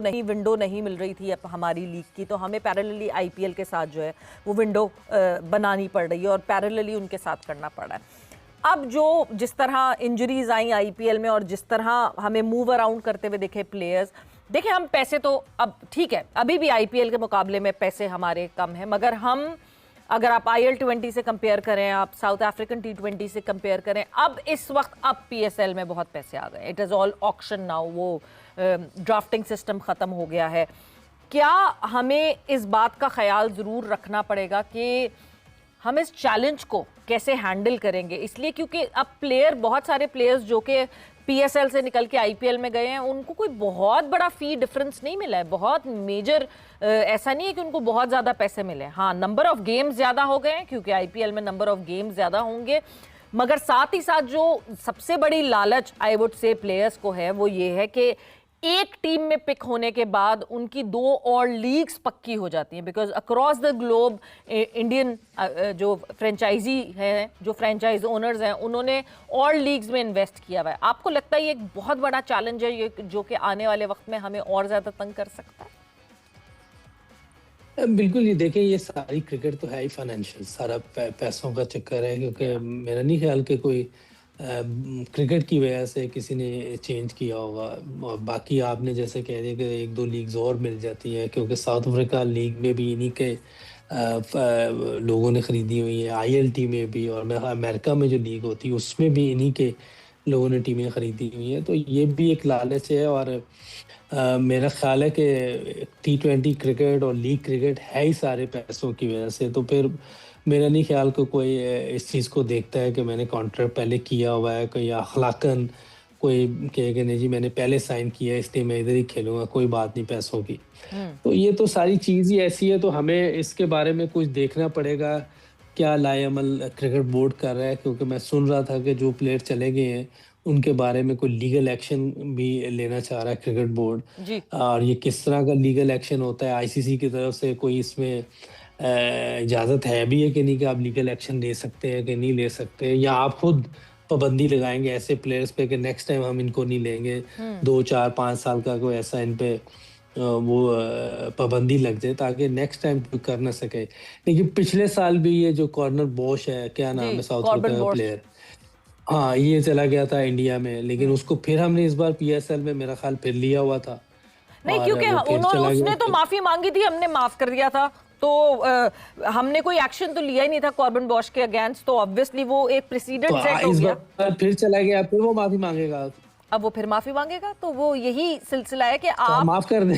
हमको नहीं विंडो नहीं मिल रही थी अब हमारी लीग की, तो हमें पैरेलली आईपीएल के साथ जो है वो विंडो बनानी पड़ रही है और पैरेलली उनके साथ करना पड़ रहा है। अब जो जिस तरह इंजरीज आई आईपीएल में और जिस तरह हमें मूव अराउंड करते हुए देखे प्लेयर्स, देखिए हम पैसे तो अब ठीक है, अभी भी आईपीएल के मुकाबले में पैसे हमारे कम हैं, मगर हम अगर आप IL-20 से कंपेयर करें, आप साउथ अफ्रीकन T20 से कंपेयर करें, अब इस वक्त अब PSL में बहुत पैसे आ गए। It is all auction now, वो ड्राफ्टिंग सिस्टम ख़त्म हो गया है। क्या हमें इस बात का ख्याल ज़रूर रखना पड़ेगा कि हम इस चैलेंज को कैसे हैंडल करेंगे, इसलिए क्योंकि अब प्लेयर, बहुत सारे प्लेयर्स जो कि PSL से निकल के IPL में गए हैं, उनको कोई बहुत बड़ा फी डिफरेंस नहीं मिला है, बहुत मेजर ऐसा नहीं है कि उनको बहुत ज़्यादा पैसे मिले। हाँ, नंबर ऑफ गेम्स ज़्यादा हो गए हैं क्योंकि IPL में नंबर ऑफ गेम्स ज़्यादा होंगे, मगर साथ ही साथ जो सबसे बड़ी लालच आई वुड से प्लेयर्स को है वो ये है कि एक टीम में पिक होने के बाद उनकी 2 और लीग्स पक्की हो जाती हैं, because across the globe Indian जो फ्रेंचाइजी है, जो फ्रेंचाइज ओनर्स हैं, उन्होंने और लीग्स में इन्वेस्ट किया हुआ है। आपको लगता है ये एक बहुत बड़ा चैलेंज है ये, जो कि आने वाले वक्त में हमें और ज़्यादा तंग कर सकता है? बिल्कुल, ये देखें, ये सारी क्रिकेट तो है ही फाइनेंशियल, सारा पैसों का चक्कर है, क्योंकि मेरा नहीं ख्याल कि कोई क्रिकेट की वजह से किसी ने चेंज किया होगा। और बाकी आपने जैसे कह दिया कि 1-2 लीग्स और मिल जाती हैं, क्योंकि साउथ अफ्रीका लीग में भी इन्हीं के लोगों ने ख़रीदी हुई है, ILT में भी, और अमेरिका में जो लीग होती है उसमें भी इन्हीं के लोगों ने टीमें ख़रीदी हुई हैं। तो ये भी एक लालच है, और मेरा ख्याल है कि T20 क्रिकेट और लीग क्रिकेट है ही सारे पैसों की वजह से। तो फिर मेरा नहीं ख्याल कि कोई इस चीज़ को देखता है कि मैंने कॉन्ट्रैक्ट पहले किया हुआ है, कोई अखलाकन कोई कहे कि नहीं जी मैंने पहले साइन किया है इसलिए मैं इधर ही खेलूंगा, कोई बात नहीं पैसों की। तो ये तो सारी चीज़ ही ऐसी है, तो हमें इसके बारे में कुछ देखना पड़ेगा क्या लाएअमल क्रिकेट बोर्ड कर रहा है, क्योंकि मैं सुन रहा था कि जो प्लेयर चले गए हैं उनके बारे में कोई लीगल एक्शन भी लेना चाह रहा है क्रिकेट बोर्ड। जी। और ये किस तरह का लीगल एक्शन होता है, ICC की तरफ से कोई इसमें इजाज़त है भी है कि नहीं कि आप लीगल एक्शन ले सकते हैं कि नहीं ले सकते, या आप खुद पाबंदी लगाएंगे ऐसे प्लेयर्स पे कि नेक्स्ट टाइम हम इनको नहीं लेंगे, 2-4-5 साल का कोई ऐसा इन पे वो पाबंदी लग जाए ताकि नेक्स्ट टाइम कर ना सके। लेकिन पिछले साल भी ये जो कॉर्नर बॉश है, क्या नाम है साउथ अफ्रीका का प्लेयर, हाँ ये चला गया था इंडिया में, लेकिन उसको फिर हमने इस बार PSL में मेरा ख्याल फिर लिया हुआ था। नहीं, क्योंकि उसने तो माफी मांगी थी, हमने माफ कर दिया था, तो हमने कोई एक्शन तो लिया ही नहीं था कॉर्बन बॉश के अगेंस्ट, तो ऑब्वियसली वो एक प्रेसिडेंट सेट हो गया। बार फिर चला गया, फिर वो माफी मांगेगा, अब वो फिर माफी मांगेगा, तो वो यही सिलसिला है कि आप माफ कर दें,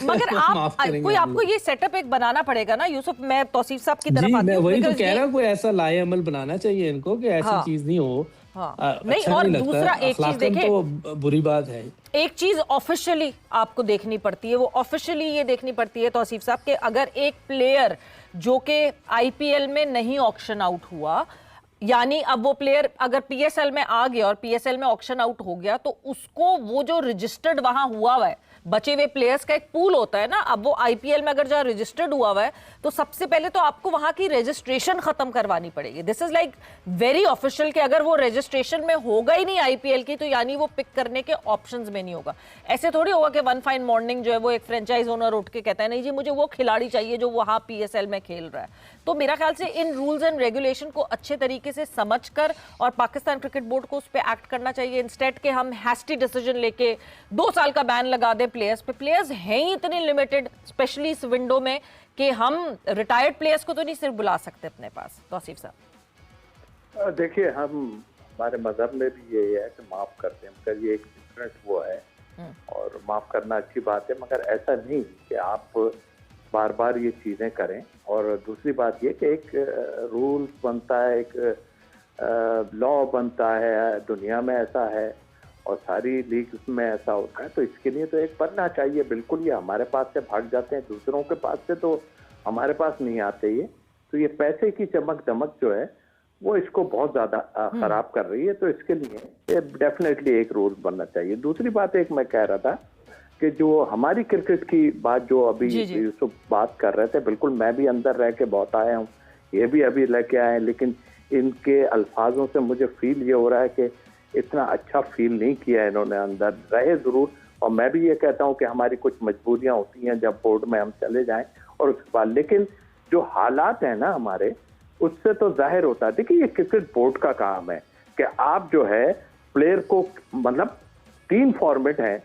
मगर आप कोई आपको ये सेटअप एक बनाना पड़ेगा ना यूसुफ। मैं तौसीफ साहब की तरफ आती हूं, हूं, वही तो कह रहा हूं, कोई ऐसा लाएअमल बनाना चाहिए इनको कि ऐसी चीज नहीं हो। नहीं, और दूसरा एक चीज देखें, तो बुरी बात है, एक चीज ऑफिशियली आपको देखनी पड़ती है, वो ऑफिशियली ये देखनी पड़ती है तौसीफ साहब कि अगर एक प्लेयर जो कि IPL में नहीं ऑक्शन आउट हुआ, यानी अब वो प्लेयर अगर PSL में आ गया और PSL में ऑक्शन आउट हो गया, तो उसको वो जो रजिस्टर्ड वहां हुआ है, बचे हुए प्लेयर्स का एक पूल होता है ना, अब वो IPL में अगर जहाँ रजिस्टर्ड हुआ है तो सबसे पहले तो आपको वहां की रजिस्ट्रेशन खत्म करवानी पड़ेगी। This is like very official कि अगर वो रजिस्ट्रेशन में होगा ही नहीं IPL की, तो यानी वो पिक करने के ऑप्शंस में नहीं होगा। ऐसे थोड़ी होगा कि वन फाइन मॉर्निंग जो है वो एक फ्रेंचाइज ओनर उठ के कहता है नहीं जी मुझे वो खिलाड़ी चाहिए जो वहां PSL में खेल रहा है। तो मेरा ख्याल से इन रूल्स एंड रेगुलेशन को अच्छे तरीके से समझकर और पाकिस्तान क्रिकेट बोर्ड को उस पर एक्ट करना चाहिए, इंस्टेड के हम हैस्टी डिसीजन लेके 2 साल का बैन लगा दें प्लेयर्स पे। प्लेयर्स हैं ही इतने लिमिटेड, स्पेशली इस विंडो में, कि हम रिटायर्ड प्लेयर्स को तो नहीं सिर्फ बुला सकते अपने पास। तौसीफ साहब देखिए, हमारे मजहब में भी यही है कि माफ करते हैं, मगर ये एक डिफरेंट वो है, और माफ करना अच्छी बात है, मगर ऐसा नहीं कि आप बार बार ये चीजें करें। और दूसरी बात ये कि एक रूल बनता है, एक लॉ बनता है, दुनिया में ऐसा है और सारी लीग्स में ऐसा होता है, तो इसके लिए तो एक बनना चाहिए। बिल्कुल, ये हमारे पास से भाग जाते हैं, दूसरों के पास से तो हमारे पास नहीं आते ये। तो ये पैसे की चमक दमक जो है वो इसको बहुत ज्यादा खराब कर रही है, तो इसके लिए डेफिनेटली एक रूल बनना चाहिए। दूसरी बात एक मैं कह रहा था कि जो हमारी क्रिकेट की बात जो अभी यूसुफ बात कर रहे थे, बिल्कुल मैं भी अंदर रह के बहुत आया हूँ, ये भी अभी लेके आए हैं, लेकिन इनके अल्फाजों से मुझे फील ये हो रहा है कि इतना अच्छा फील नहीं किया इन्होंने, अंदर रहे जरूर और मैं भी ये कहता हूँ कि हमारी कुछ मजबूरियां होती हैं जब बोर्ड में हम चले जाएं और उसके बाद, लेकिन जो हालात है ना हमारे, उससे तो जाहिर होता है। देखिए ये क्रिकेट बोर्ड का काम है कि आप जो है प्लेयर को, मतलब 3 फॉर्मेट हैं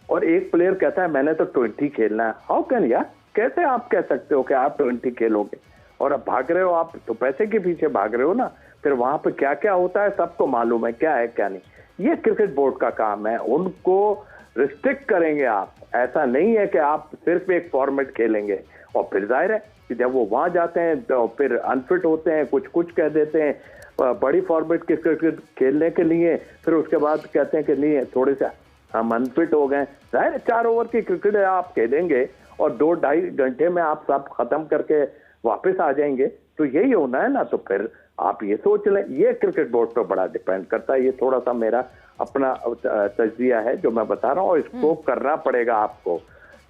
और एक प्लेयर कहता है मैंने तो 20 खेलना है। हाउ कैन यार, कैसे आप कह सकते हो कि आप 20 खेलोगे? और अब भाग रहे हो आप तो पैसे के पीछे भाग रहे हो ना, फिर वहां पे क्या क्या होता है सबको मालूम है, क्या है क्या नहीं। ये क्रिकेट बोर्ड का काम है, उनको रिस्ट्रिक्ट करेंगे आप। ऐसा नहीं है कि आप सिर्फ एक फॉर्मेट खेलेंगे और फिर जाहिर है कि जब वो वहां जाते हैं तो फिर अनफिट होते हैं, कुछ कुछ कह देते हैं बड़ी फॉर्मेट के क्रिकेट खेलने के लिए, फिर उसके बाद कहते हैं कि नहीं थोड़े से हम अनफिट हो गए। जाहिर 4 ओवर की क्रिकेट आप खेलेंगे और 2-2.5 घंटे में आप सब खत्म करके वापस आ जाएंगे, तो यही होना है ना। तो फिर आप ये सोच लें, ये क्रिकेट बोर्ड पर बड़ा डिपेंड करता है। ये थोड़ा सा मेरा अपना तजजिया है जो मैं बता रहा हूँ, और इसको करना पड़ेगा आपको।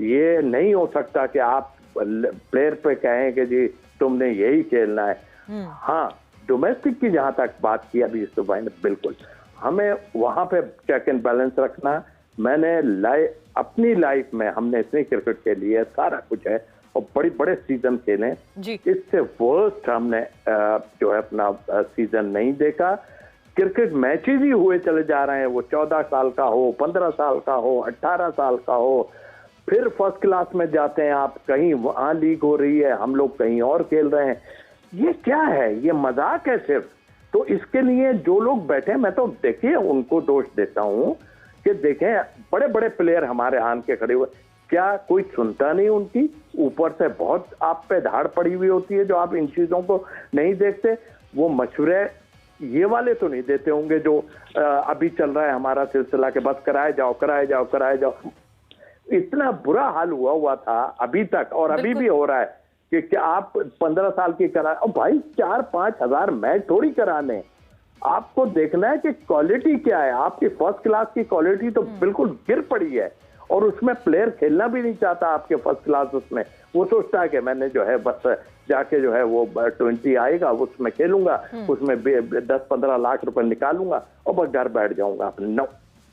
ये नहीं हो सकता कि आप प्लेयर पे कहें कि जी तुमने यही खेलना है। हाँ, डोमेस्टिक की जहां तक बात की अभी यूसुफ भाई ने, बिल्कुल हमें वहां पे चेक एंड बैलेंस रखना। मैंने अपनी लाइफ में हमने इतनी क्रिकेट खेली है, सारा कुछ है और बड़े बड़े सीजन खेले, इससे वर्स्ट हमने जो है अपना सीजन नहीं देखा। क्रिकेट मैचेज ही हुए चले जा रहे हैं, वो 14 साल का हो, 15 साल का हो, 18 साल का हो, फिर फर्स्ट क्लास में जाते हैं आप, कहीं वहां लीग हो रही है, हम लोग कहीं और खेल रहे हैं। ये क्या है? ये मजाक है सिर्फ। तो इसके लिए जो लोग बैठे, मैं तो देखिए उनको दोष देता हूं कि देखें बड़े बड़े प्लेयर हमारे आन के खड़े हुए, क्या कोई सुनता नहीं उनकी? ऊपर से बहुत आप पे धाड़ पड़ी हुई होती है जो आप इन चीजों को नहीं देखते। वो मशवरे ये वाले तो नहीं देते होंगे जो अभी चल रहा है हमारा सिलसिला के बस कराए जाओ कराए जाओ कराए जाओ। इतना बुरा हाल हुआ था अभी तक, और अभी भी हो रहा है कि क्या आप 15 साल की करा, और भाई 4-5 हजार मैच थोड़ी कराने। आपको देखना है कि क्वालिटी क्या है। आपकी फर्स्ट क्लास की क्वालिटी तो बिल्कुल गिर पड़ी है, और उसमें प्लेयर खेलना भी नहीं चाहता आपके फर्स्ट क्लास उसमें। वो सोचता है कि मैंने जो है बस जाके जो है वो 20 आएगा उसमें खेलूंगा, उसमें 10-15 लाख रुपए निकालूंगा और बस घर बैठ जाऊंगा अपने। नो,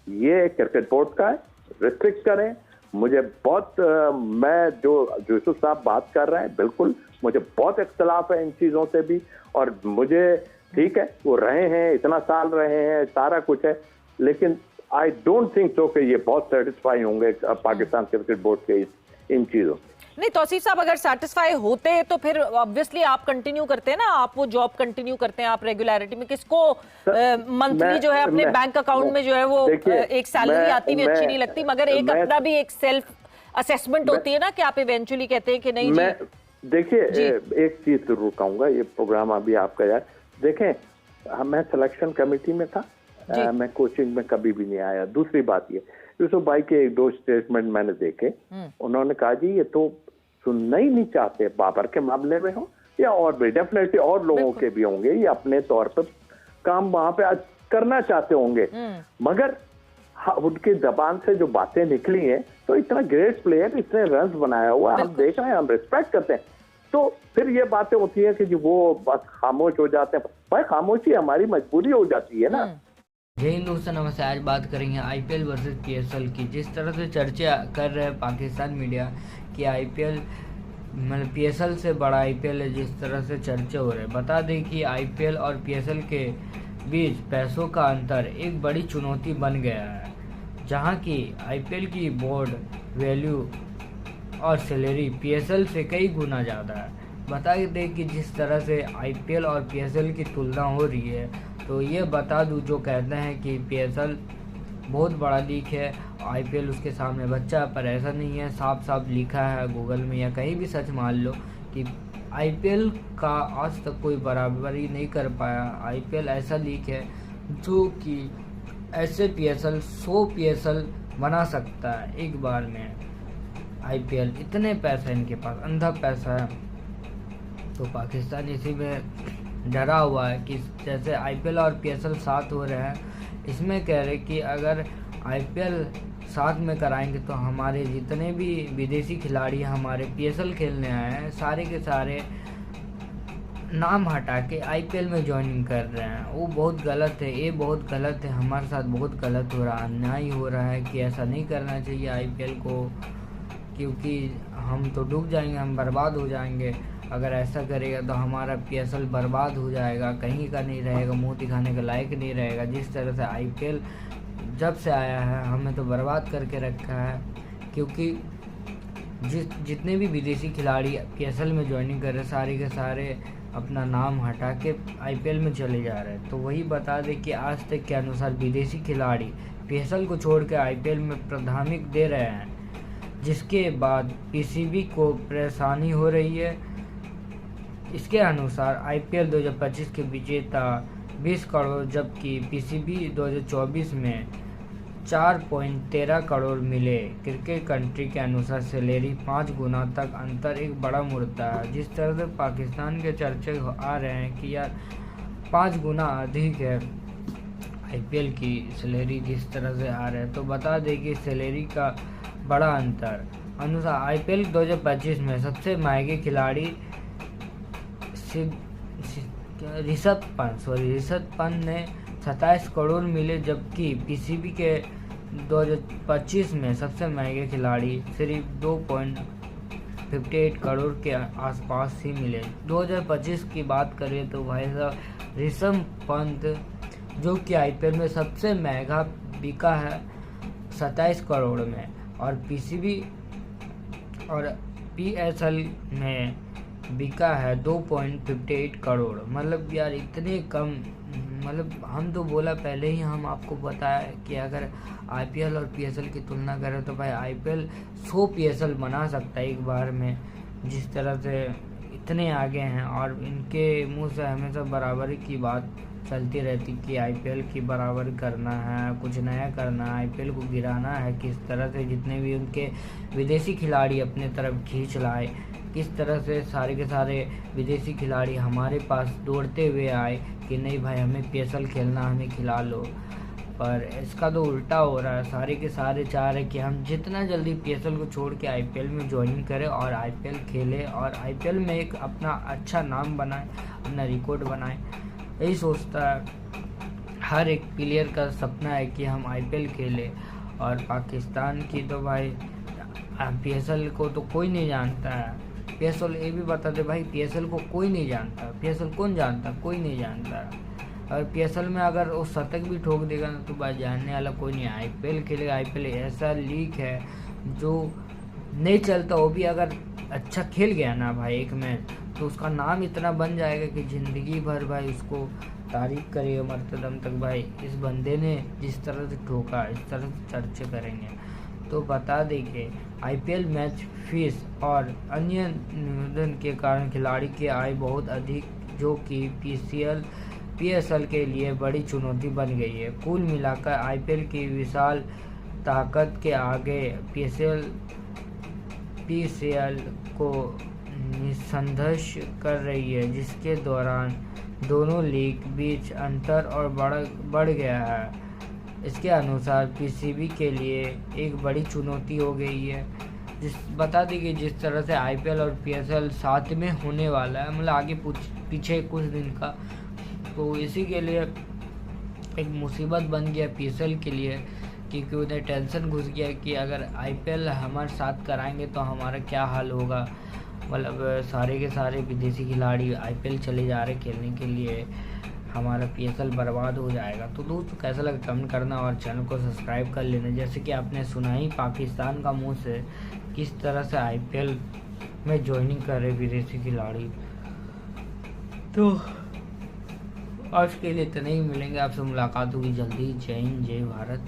ये क्रिकेट बोर्ड का है, रिस्ट्रिक्ट करें। मुझे बहुत मैं जो यूसुफ साहब बात कर रहे हैं, बिल्कुल मुझे बहुत इख्तलाफ है इन चीजों से भी। और मुझे ठीक है वो रहे हैं, इतना साल रहे हैं, सारा कुछ है, लेकिन आई डोंट थिंक सो कि ये बहुत सेटिस्फाई होंगे पाकिस्तान क्रिकेट बोर्ड के इन चीजों से। नहीं तौसीफ साहब, अगर सेटिस्फाई होते तो फिर ऑब्वियसली आप कंटिन्यू करते हैं ना, आप वो जॉब कंटिन्यू करते हैं, आप रेगुलरिटी में। किसको मंथली जो है अपने बैंक अकाउंट में जो है वो एक सैलरी आती हुई अच्छी नहीं लगती, मगर एक अपना भी एक सेल्फ असेसमेंट होती है ना कि आप इवेंचुअली कहते हैं कि नहीं जी। देखिए एक चीज जरूर कहूंगा, ये प्रोग्राम अभी आपका यार देखें, मैं सिलेक्शन कमेटी में था, मैं कोचिंग में कभी भी नहीं आया। दूसरी बात ये, यूसुफ भाई के 1-2 स्टेटमेंट मैंने देखे, उन्होंने कहा जी ये तो सुनना ही नहीं चाहते, बाबर के मामले में हो या और भी, डेफिनेटली और लोगों के भी होंगे, ये अपने तौर पर काम वहां पे आज करना चाहते होंगे, मगर उनकी जबान से जो बातें निकली हैं, तो इतना ग्रेट प्लेयर, इतने रन बनाया हुआ, हम देख रहे हैं, हम रिस्पेक्ट करते हैं, तो फिर ये बातें होती है कि जी वो बस खामोश हो जाते हैं। भाई खामोशी हमारी मजबूरी हो जाती है ना। जय हिंद दोस्तों, नमस्ते। आज बात करेंगे आईपीएल वर्सेस पीएसएल की। जिस तरह से चर्चा कर रहे हैं पाकिस्तान मीडिया कि आईपीएल मतलब पीएसएल से बड़ा आईपीएल है, जिस तरह से चर्चा हो रहे हैं, बता दें कि आईपीएल और पीएसएल के बीच पैसों का अंतर एक बड़ी चुनौती बन गया है, जहां की आईपीएल की बोर्ड वैल्यू और सैलरी पीएसएल से कई गुना ज़्यादा है। बता दें कि जिस तरह से आईपीएल और पीएसएल की तुलना हो रही है, तो ये बता दूं, जो कहते हैं कि पीएसएल बहुत बड़ा लीग है, आईपीएल उसके सामने बच्चा, पर ऐसा नहीं है। साफ साफ लिखा है गूगल में या कहीं भी सर्च मान लो कि आईपीएल का आज तक कोई बराबरी नहीं कर पाया। आईपीएल ऐसा लीग है जो कि ऐसे पीएसएल 100 पीएसएल बना सकता है एक बार में। आईपीएल इतने पैसा इनके पास, अंधा पैसा है, तो पाकिस्तान इसी में डरा हुआ है कि जैसे आईपीएल और पीएसएल साथ हो रहे हैं, इसमें कह रहे कि अगर आईपीएल साथ में कराएंगे तो हमारे जितने भी विदेशी खिलाड़ी हमारे पीएसएल खेलने आए हैं, सारे के सारे नाम हटा के आईपीएल में ज्वाइनिंग कर रहे हैं, वो बहुत गलत है। ये बहुत गलत है, हमारे साथ बहुत गलत हो रहा है, अन्याय हो रहा है कि ऐसा नहीं करना चाहिए आईपीएल को, क्योंकि हम तो डूब जाएंगे, हम बर्बाद हो जाएंगे। अगर ऐसा करेगा तो हमारा पीएसएल बर्बाद हो जाएगा, कहीं का नहीं रहेगा, मुंह दिखाने के लायक नहीं रहेगा। जिस तरह से आईपीएल जब से आया है हमें तो बर्बाद करके रखा है, क्योंकि जितने भी विदेशी खिलाड़ी पीएसएल में ज्वाइनिंग कर रहे हैं सारे के सारे अपना नाम हटा के आईपीएल में चले जा रहे हैं। तो वही बता दें कि आज तक के अनुसार विदेशी खिलाड़ी पीएसएल को छोड़ के आईपीएल में प्राथमिक दे रहे हैं, जिसके बाद पीसीबी को परेशानी हो रही है। इसके अनुसार आईपीएल 2025 के विजेता 20 करोड़, जबकि पीसीबी 2024 में 4.13 करोड़ मिले। क्रिकेट कंट्री के अनुसार सैलरी 5 गुना तक अंतर एक बड़ा मुद्दा है। जिस तरह से पाकिस्तान के चर्चे आ रहे हैं कि यार 5 गुना अधिक है आईपीएल की सैलरी, जिस तरह से आ रहे हैं, तो बता दें कि सैलरी का बड़ा अंतर अनुसार आईपीएल 2025 में सबसे महंगे खिलाड़ी ऋषभ पंत ने 27 करोड़ मिले, जबकि पीसीबी के 2025 में सबसे महंगे खिलाड़ी सिर्फ 2.58 करोड़ के आसपास ही मिले। 2025 की बात करें तो भाई साहब ऋषभ पंत जो कि आईपीएल में सबसे महंगा बिका है 27 करोड़ में, और पीसीबी और पीएसएल में बिका है 2.58 करोड़। मतलब यार इतने कम, मतलब हम तो बोला पहले ही, हम आपको बताया कि अगर आईपीएल और पीएसएल की तुलना करें तो भाई आईपीएल 100 पीएसएल बना सकता है एक बार में। जिस तरह से इतने आगे हैं, और इनके मुंह से हमेशा बराबरी की बात चलती रहती कि आईपीएल की बराबर करना है, कुछ नया करना है, आईपीएल को गिराना है। किस तरह से जितने भी उनके विदेशी खिलाड़ी अपने तरफ खींच लाए, किस तरह से सारे के सारे विदेशी खिलाड़ी हमारे पास दौड़ते हुए आए कि नहीं भाई हमें पीएसएल खेलना, हमें खिला लो। पर इसका तो उल्टा हो रहा है, सारे के सारे चाह रहे कि हम जितना जल्दी पीएसएल को छोड़ के आईपीएल में ज्वाइन करें और आईपीएल खेलें और आईपीएल में एक अपना अच्छा नाम बनाएं, अपना रिकॉर्ड बनाएं। यही सोचता है हर एक प्लेयर का सपना है कि हम आईपीएल खेलें। और पाकिस्तान की तो भाई पीएसएल को तो कोई नहीं जानता है। पीएसएल ये भी बता दे भाई, पीएसएल को कोई नहीं जानता। पीएसएल कौन जानता? कोई नहीं जानता। और पीएसएल में अगर वो शतक भी ठोक देगा ना तो भाई जानने वाला कोई नहीं। आईपीएल खेलेगा, आईपीएल ऐसा लीग है जो नहीं चलता, वो भी अगर अच्छा खेल गया ना भाई एक मैच, तो उसका नाम इतना बन जाएगा कि ज़िंदगी भर भाई उसको तारीफ करेगा मरते दम तक। भाई इस बंदे ने जिस तरह से ठोका, इस तरह से चर्चे करेंगे। तो बता दें कि आईपीएल मैच फीस और अन्य निवेदन के कारण खिलाड़ी की आय बहुत अधिक, जो कि पीएसएल के लिए बड़ी चुनौती बन गई है। कुल मिलाकर आईपीएल की विशाल ताकत के आगे पीसीएल को निसंघर्ष कर रही है, जिसके दौरान दोनों लीग बीच अंतर और बढ़ गया है। इसके अनुसार पीसीबी के लिए एक बड़ी चुनौती हो गई है। बता दें कि जिस तरह से आईपीएल और पीएसएल साथ में होने वाला है, मतलब आगे पीछे कुछ दिन का, तो इसी के लिए एक मुसीबत बन गया पीएसएल के लिए, क्योंकि उन्हें टेंशन घुस गया कि अगर आईपीएल हमारे साथ कराएंगे तो हमारा क्या हाल होगा। मतलब सारे के सारे विदेशी खिलाड़ी आईपीएल चले जा रहे खेलने के लिए, हमारा पीएसएल बर्बाद हो जाएगा। तो दोस्तों कैसा लगा कमेंट करना और चैनल को सब्सक्राइब कर लेना। जैसे कि आपने सुना ही पाकिस्तान का मुंह से किस तरह से आईपीएल में ज्वाइनिंग कर रहे विदेशी खिलाड़ी। तो आज के लिए इतना ही, मिलेंगे आपसे, मुलाकात होगी जल्दी। जय हिंद, जय भारत।